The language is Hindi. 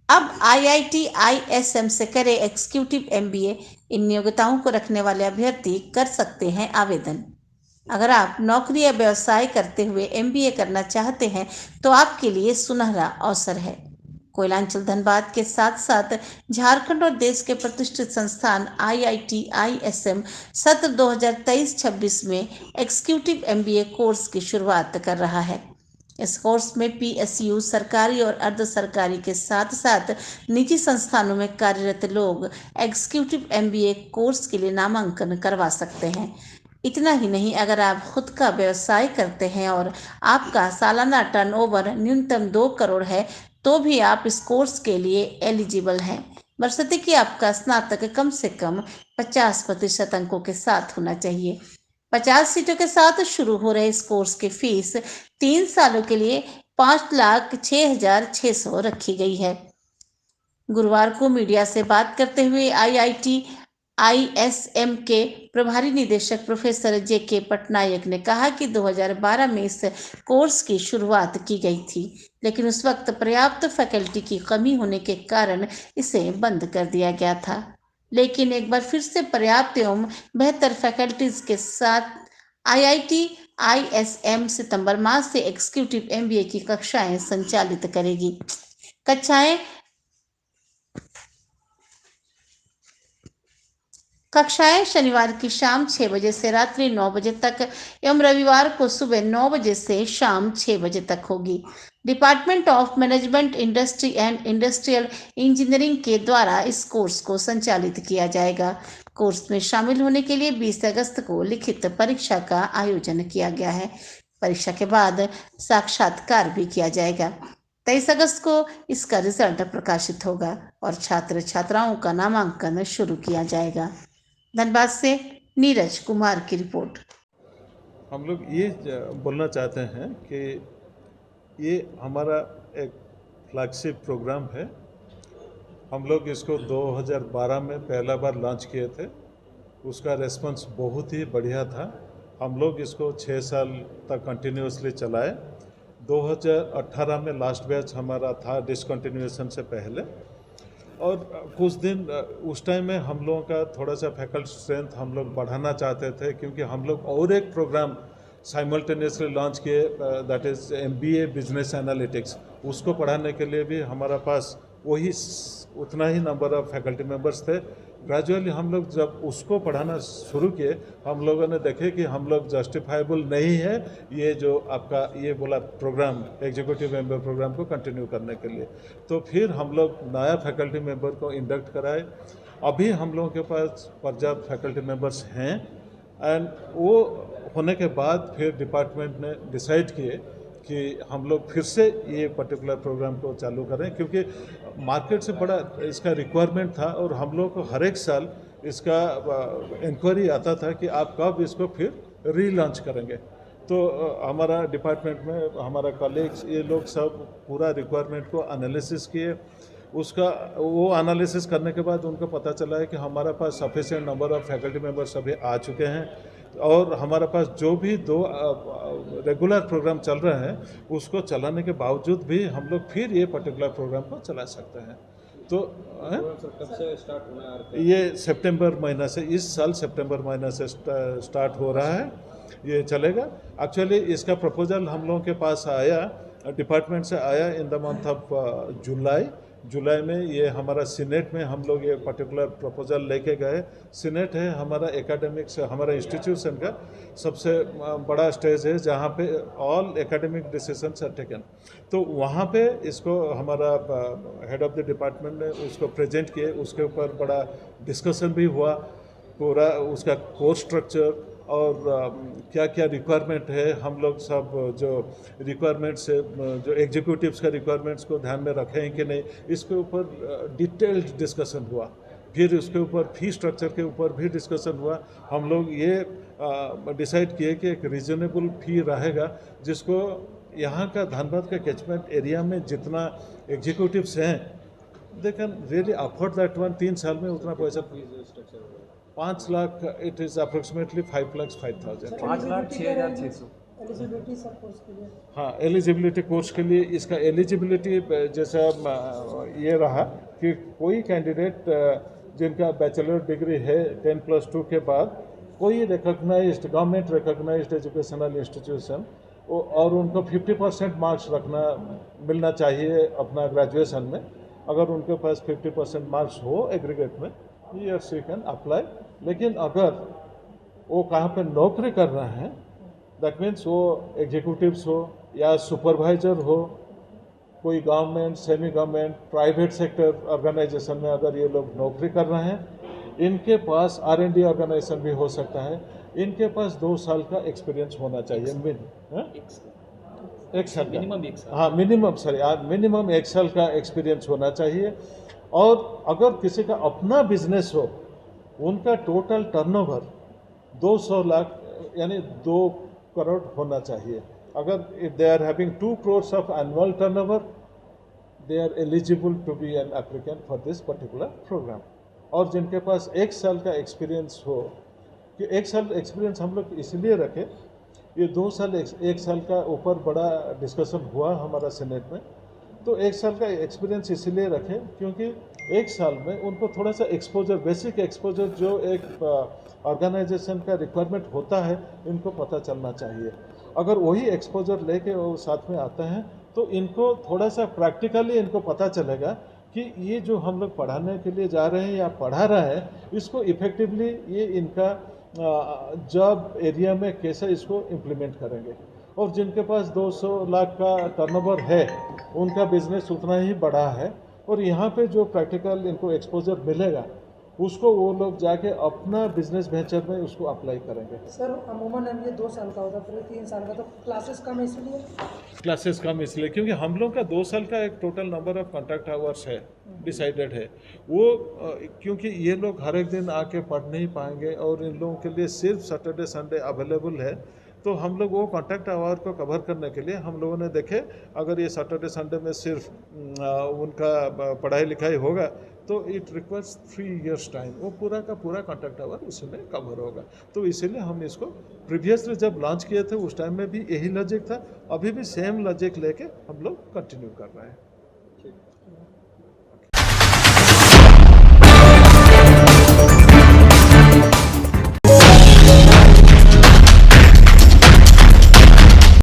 अब IIT ISM से करें एग्जीक्यूटिव MBA। इन योग्यताओं को रखने वाले अभ्यर्थी कर सकते हैं आवेदन। अगर आप नौकरी या व्यवसाय करते हुए MBA करना चाहते हैं तो आपके लिए सुनहरा अवसर है। कोयलांचल धनबाद के साथ साथ झारखंड और देश के प्रतिष्ठित संस्थान IIT ISM सत्र 2023-26 में एग्जीक्यूटिव MBA कोर्स की शुरुआत कर रहा है। इस कोर्स में PSU, सरकारी और अर्ध सरकारी के साथ साथ निजी संस्थानों में कार्यरत लोग एग्जीक्यूटिव MBA कोर्स के लिए नामांकन करवा सकते हैं। इतना ही नहीं, अगर आप खुद का व्यवसाय करते हैं और आपका सालाना टर्नओवर न्यूनतम 2 करोड़ है तो भी आप इस कोर्स के लिए एलिजिबल हैं, बशर्ते कि आपका स्नातक कम से कम 50% अंकों के साथ होना चाहिए। 50 सीटों के साथ शुरू हो रहे इस कोर्स की फीस 3 सालों के लिए 5,06,600 रखी गई है। गुरुवार को मीडिया से बात करते हुए IIT ISM के प्रभारी निदेशक प्रोफेसर JK पटनायक ने कहा कि 2012 में इस कोर्स की शुरुआत की गई थी, लेकिन उस वक्त पर्याप्त फैकल्टी की कमी होने के कारण इसे बंद कर दिया गया था। लेकिन एक बार फिर से पर्याप्त एवं बेहतर फैकल्टीज के साथ IIT ISM सितंबर माह से एग्जीक्यूटिव MBA की कक्षाएं संचालित करेगी। कक्षाएं शनिवार की शाम 6 बजे से रात्रि 9 बजे तक एवं रविवार को सुबह 9 बजे से शाम 6 बजे तक होगी। Department of management industry and industrial engineering के द्वारा इस कोर्स को संचालित किया जाएगा। कोर्स में शामिल होने के लिए 20 अगस्त को लिखित परीक्षा का आयोजन किया गया है। परीक्षा के बाद साक्षात्कार भी किया जाएगा। 23 अगस्त को इसका रिजल्ट प्रकाशित होगा और छात्र छात्राओं का नामांकन शुरू किया जाएगा। धनबाद से नीरज कुमार की रिपोर्ट। हम लोग ये बोलना चाहते हैं कि ये हमारा एक फ्लैगशिप प्रोग्राम है। हम लोग इसको 2012 में पहला बार लॉन्च किए थे। उसका रेस्पॉन्स बहुत ही बढ़िया था। हम लोग इसको 6 साल तक कंटिन्यूसली चलाए। 2018 में लास्ट बैच हमारा था डिसकंटिन्यूएशन से पहले, और कुछ दिन उस टाइम में हम लोगों का थोड़ा सा फैकल्टी स्ट्रेंथ हम लोग बढ़ाना चाहते थे, क्योंकि हम लोग और एक प्रोग्राम साइमल्टेनियसली लॉन्च किए, that is MBA business analytics. उसको पढ़ाने के लिए भी हमारा पास वही उतना ही नंबर ऑफ फैकल्टी मेंबर्स थे। ग्रेजुअली हम लोग जब उसको पढ़ाना शुरू किए, हम लोगों ने देखे कि हम लोग जस्टिफाइबल नहीं है ये जो आपका ये बोला प्रोग्राम एग्जीक्यूटिव मेंबर प्रोग्राम को कंटिन्यू करने के लिए। तो फिर हम लोग नया फैकल्टी मेंबर को इंडक्ट कराए। अभी हम लोगों के पास पर्याप्त फैकल्टी मेंबर्स हैं, एंड वो होने के बाद फिर डिपार्टमेंट ने डिसाइड किए कि हम लोग फिर से ये पर्टिकुलर प्रोग्राम को चालू करें, क्योंकि मार्केट से बड़ा इसका रिक्वायरमेंट था और हम लोग को हर एक साल इसका इंक्वायरी आता था कि आप कब इसको फिर रीलॉन्च करेंगे। तो हमारा डिपार्टमेंट में हमारा कॉलेज ये लोग सब पूरा रिक्वायरमेंट को एनालिसिस किए। उसका वो एनालिसिस करने के बाद उनको पता चला है कि हमारा पास sufficient number of faculty members अभी आ चुके हैं, और हमारे पास जो भी 2 रेगुलर प्रोग्राम चल रहे हैं उसको चलाने के बावजूद भी हम लोग फिर ये पर्टिकुलर प्रोग्राम को चला सकते हैं। तो कब से स्टार्ट होना है? ये सितंबर महीना से, इस साल सितंबर महीना से स्टार्ट हो रहा है, ये चलेगा। एक्चुअली इसका प्रपोजल हम लोगों के पास आया, डिपार्टमेंट से आया in the month of July में। ये हमारा सीनेट में हम लोग ये पर्टिकुलर प्रपोजल लेके गए। सीनेट है हमारा एकेडमिक्स, हमारा इंस्टीट्यूशन का सबसे बड़ा स्टेज है जहाँ पे all academic decisions are taken. तो वहाँ पे इसको हमारा हेड ऑफ द डिपार्टमेंट ने उसको प्रेजेंट किए, उसके ऊपर बड़ा डिस्कशन भी हुआ, पूरा उसका कोर्स स्ट्रक्चर और क्या क्या रिक्वायरमेंट है, हम लोग सब जो रिक्वायरमेंट्स है, जो एग्जीक्यूटिव्स का रिक्वायरमेंट्स को ध्यान में रखें कि नहीं, इसके ऊपर डिटेल्ड डिस्कशन हुआ। फिर उसके ऊपर फी स्ट्रक्चर के ऊपर भी डिस्कशन हुआ। हम लोग ये डिसाइड किए कि एक रीजनेबल फी रहेगा, जिसको यहाँ का धनबाद का कैचमेंट एरिया में जितना एग्जीक्यूटिव्स हैं they can really afford that one. 3 साल में उतना पैसा 5 lakh, it is approximately 5,05,000। 5,06,600। Eligibility सब कोर्स के लिए हाँ, एलिजिबिलिटी कोर्स के लिए इसका एलिजिबिलिटी जैसा ये रहा कि कोई कैंडिडेट जिनका बैचलर डिग्री है 10+2 के बाद कोई recognized government recognized educational institution और उनको 50% मार्क्स मिलना चाहिए अपना ग्रेजुएशन में। अगर उनके पास 50% मार्क्स हो एग्रीगेट में, ही और शी कैन अप्लाई। लेकिन अगर वो कहाँ पे नौकरी कर रहे हैं, दैट मीन्स वो एग्जीक्यूटिव्स हो या सुपरवाइजर हो, कोई government, semi government, private sector organization में अगर ये लोग नौकरी कर रहे हैं, इनके पास R&D ऑर्गेनाइजेशन भी हो सकता है, इनके पास 2 साल का एक्सपीरियंस होना चाहिए। एक साल मिनिमम 1 साल। हाँ, मिनिमम 1 साल का एक्सपीरियंस होना चाहिए। और अगर किसी का अपना बिजनेस हो, उनका टोटल टर्नओवर 200 लाख यानी 2 करोड़ होना चाहिए। अगर if they are having 2 crores of annual turnover, they are eligible to be an applicant for this particular program. और जिनके पास 1 साल का एक्सपीरियंस हो, कि 1 साल एक्सपीरियंस हम लोग इसलिए रखें, ये 2 साल 1 साल का ऊपर बड़ा डिस्कशन हुआ हमारा सीनेट में, तो 1 साल का एक्सपीरियंस इसलिए रखें क्योंकि 1 साल में उनको थोड़ा सा एक्सपोजर, बेसिक एक्सपोजर जो एक ऑर्गेनाइजेशन का रिक्वायरमेंट होता है, इनको पता चलना चाहिए। अगर वही एक्सपोजर लेके वो साथ में आते हैं तो इनको थोड़ा सा प्रैक्टिकली इनको पता चलेगा कि ये जो हम लोग पढ़ाने के लिए जा रहे हैं या पढ़ा रहे हैं, इसको इफ़ेक्टिवली ये इनका जॉब एरिया में कैसे इसको इम्प्लीमेंट करेंगे। और जिनके पास 200 लाख का टर्नओवर है, उनका बिजनेस उतना ही बड़ा है, और यहाँ पे जो प्रैक्टिकल इनको एक्सपोजर मिलेगा उसको वो लोग जाके अपना बिजनेस वेंचर में उसको अप्लाई करेंगे। सर अमूमन MBA 2 साल का होता है, फिर 3 साल का, तो क्लासेस कम इसलिए क्लासेस कम इसलिए क्योंकि हम लोग का 2 साल का एक total number of contract hours है, डिसाइडेड है वो, क्योंकि ये लोग हर एक दिन आके पढ़ नहीं पाएंगे और इन लोगों के लिए सिर्फ सैटरडे संडे अवेलेबल है। तो हम लोग वो कॉन्ट्रैक्ट आवर को कवर करने के लिए हम लोगों ने देखे, अगर ये सैटरडे संडे में सिर्फ उनका पढ़ाई लिखाई होगा तो इट रिक्वायर्स 3 years टाइम, वो पूरा का पूरा कॉन्ट्रैक्ट आवर उसमें कवर होगा। तो इसीलिए हम इसको प्रीवियसली जब लॉन्च किए थे उस टाइम में भी यही लॉजिक था, अभी भी सेम लॉजिक लेके हम लोग कंटिन्यू कर रहे हैं।